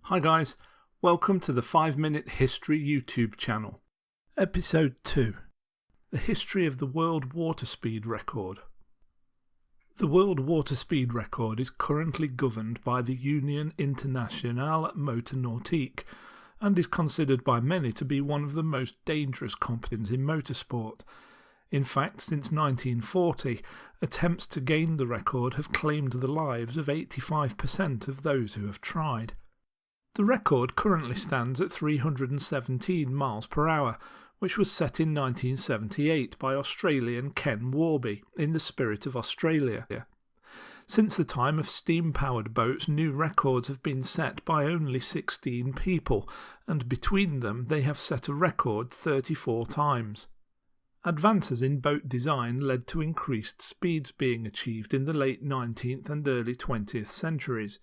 Hi guys, welcome to the 5-Minute History YouTube channel. Episode 2. The History of the World Water Speed Record. The World Water Speed Record is currently governed by the Union Internationale Motor Nautique and is considered by many to be one of the most dangerous competitions in motorsport. In fact, since 1940, attempts to gain the record have claimed the lives of 85% of those who have tried. The record currently stands at 317 miles per hour, which was set in 1978 by Australian Ken Warby in the spirit of Australia. Since the time of steam-powered boats, new records have been set by only 16 people, and between them they have set a record 34 times. Advances in boat design led to increased speeds being achieved in the late 19th and early 20th centuries.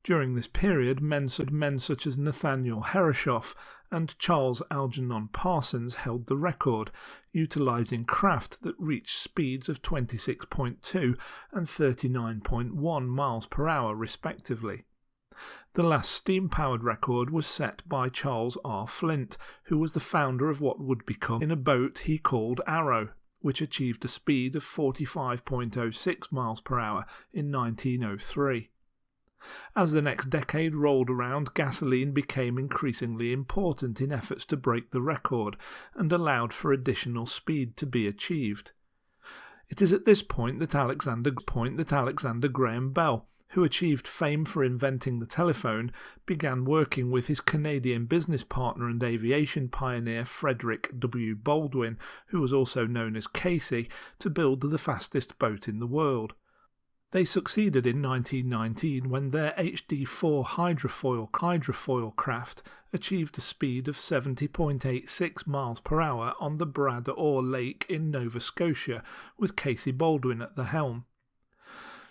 During this period, men such as Nathaniel Herreshoff and Charles Algernon Parsons held the record, utilising craft that reached speeds of 26.2 and 39.1 miles per hour respectively. The last steam-powered record was set by Charles R. Flint, who was the founder of what would become in a boat he called Arrow, which achieved a speed of 45.06 miles per hour in 1903. As the next decade rolled around, gasoline became increasingly important in efforts to break the record and allowed for additional speed to be achieved. It is at this point that Alexander Graham Bell, who achieved fame for inventing the telephone, began working with his Canadian business partner and aviation pioneer Frederick W. Baldwin, who was also known as Casey, to build the fastest boat in the world. They succeeded in 1919 when their HD4 hydrofoil craft achieved a speed of 70.86 miles per hour on the Brad Orr Lake in Nova Scotia, with Casey Baldwin at the helm.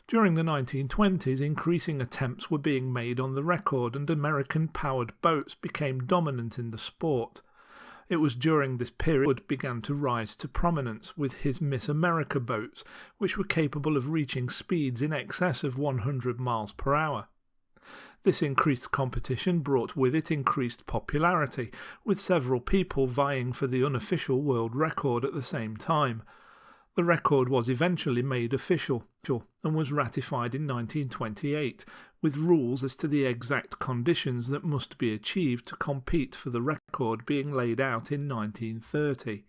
During the 1920s, increasing attempts were being made on the record and American-powered boats became dominant in the sport. It was during this period Wood began to rise to prominence with his Miss America boats, which were capable of reaching speeds in excess of 100 miles per hour. This increased competition brought with it increased popularity, with several people vying for the unofficial world record at the same time. The record was eventually made official and was ratified in 1928, with rules as to the exact conditions that must be achieved to compete for the record being laid out in 1930.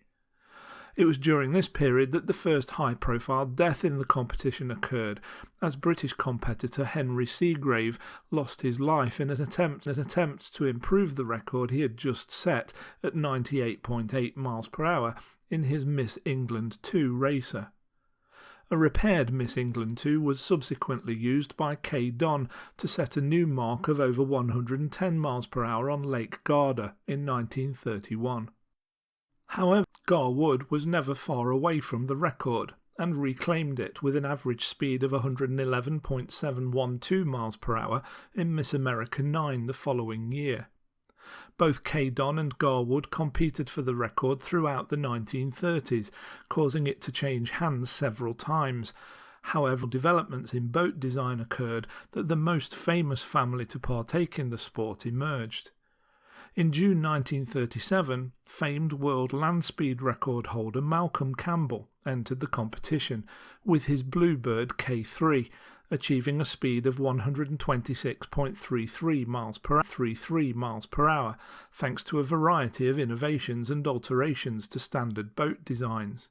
It was during this period that the first high-profile death in the competition occurred, as British competitor Henry Seagrave lost his life in an attempt to improve the record he had just set at 98.8 miles per hour in his Miss England 2 racer. A repaired Miss England 2 was subsequently used by Kay Don to set a new mark of over 110 miles per hour on Lake Garda in 1931. However, Garwood was never far away from the record and reclaimed it with an average speed of 111.712 miles per hour in Miss America 9 the following year. Both Caydon and Garwood competed for the record throughout the 1930s, causing it to change hands several times. However, developments in boat design occurred that the most famous family to partake in the sport emerged. In June 1937, famed world land speed record holder Malcolm Campbell entered the competition with his Bluebird K3, achieving a speed of 126.33 miles per hour, thanks to a variety of innovations and alterations to standard boat designs.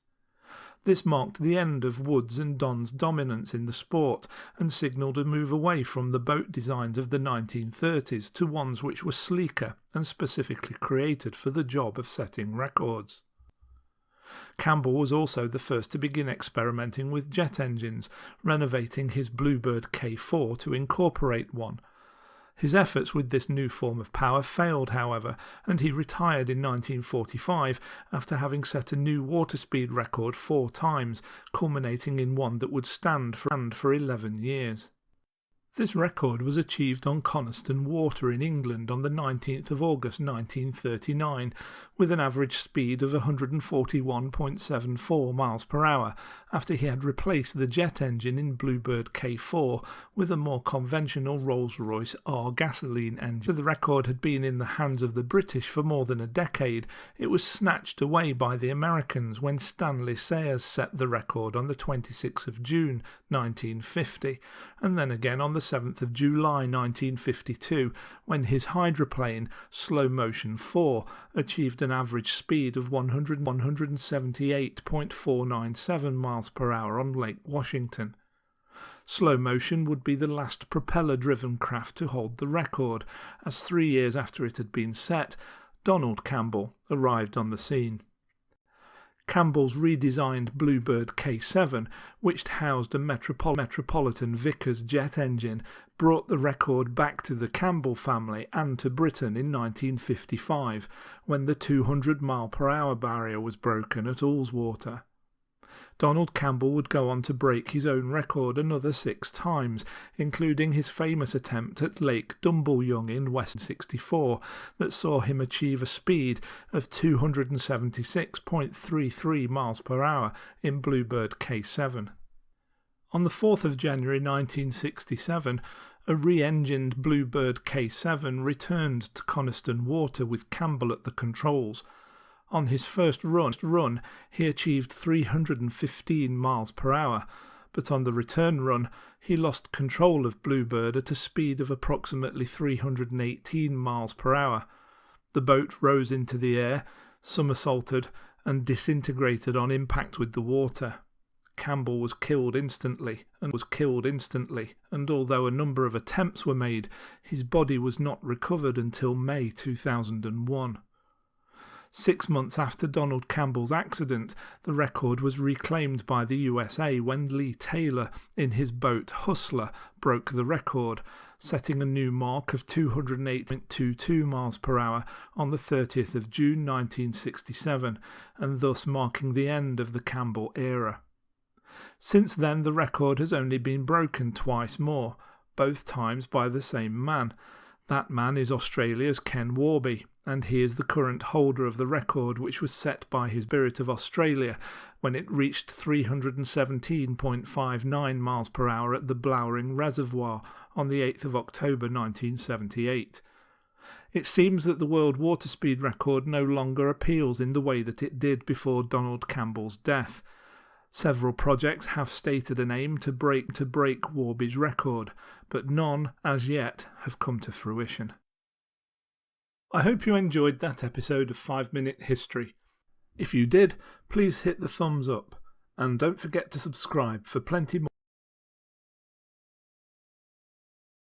This marked the end of Wood's and Don's dominance in the sport and signalled a move away from the boat designs of the 1930s to ones which were sleeker and specifically created for the job of setting records. Campbell was also the first to begin experimenting with jet engines, renovating his Bluebird K4 to incorporate one. His efforts with this new form of power failed, however, and he retired in 1945 after having set a new water speed record 4 times, culminating in one that would stand for 11 years. This record was achieved on Coniston Water in England on the 19th of August 1939, with an average speed of 141.74 miles per hour after he had replaced the jet engine in Bluebird K4 with a more conventional Rolls-Royce R gasoline engine. The record had been in the hands of the British for more than a decade. It was snatched away by the Americans when Stanley Sayers set the record on the 26th of June 1950, and then again on the 7th of July 1952 when his hydroplane, Slow Motion 4, achieved an average speed of 178.497 miles per hour on Lake Washington. Slow Motion would be the last propeller-driven craft to hold the record, as 3 years after it had been set, Donald Campbell arrived on the scene. Campbell's redesigned Bluebird K7, which housed a Metropolitan Vickers jet engine, brought the record back to the Campbell family and to Britain in 1955, when the 200-mile-per-hour barrier was broken at Ullswater. Donald Campbell would go on to break his own record another 6 times, including his famous attempt at Lake Dumbleyoung in West 64 that saw him achieve a speed of 276.33 miles per hour in Bluebird K7. On the 4th of January 1967, a re-engined Bluebird K7 returned to Coniston Water with Campbell at the controls. On his first run, he achieved 315 miles per hour, but on the return run, he lost control of Bluebird at a speed of approximately 318 miles per hour. The boat rose into the air, somersaulted, and disintegrated on impact with the water. Campbell was killed instantly, and although a number of attempts were made, his body was not recovered until May 2001. 6 months after Donald Campbell's accident, the record was reclaimed by the USA when Lee Taylor, in his boat Hustler, broke the record, setting a new mark of 208.22 miles per hour on the 30th of June 1967, and thus marking the end of the Campbell era. Since then, the record has only been broken twice more, both times by the same man. That man is Australia's Ken Warby, and he is the current holder of the record, which was set by his Spirit of Australia when it reached 317.59 miles per hour at the Blowering Reservoir on the 8th of October 1978. It seems that the world water speed record no longer appeals in the way that it did before Donald Campbell's death. Several projects have stated an aim to break Warby's record, but none, as yet, have come to fruition. I hope you enjoyed that episode of 5 Minute History. If you did, please hit the thumbs up, and don't forget to subscribe for plenty more.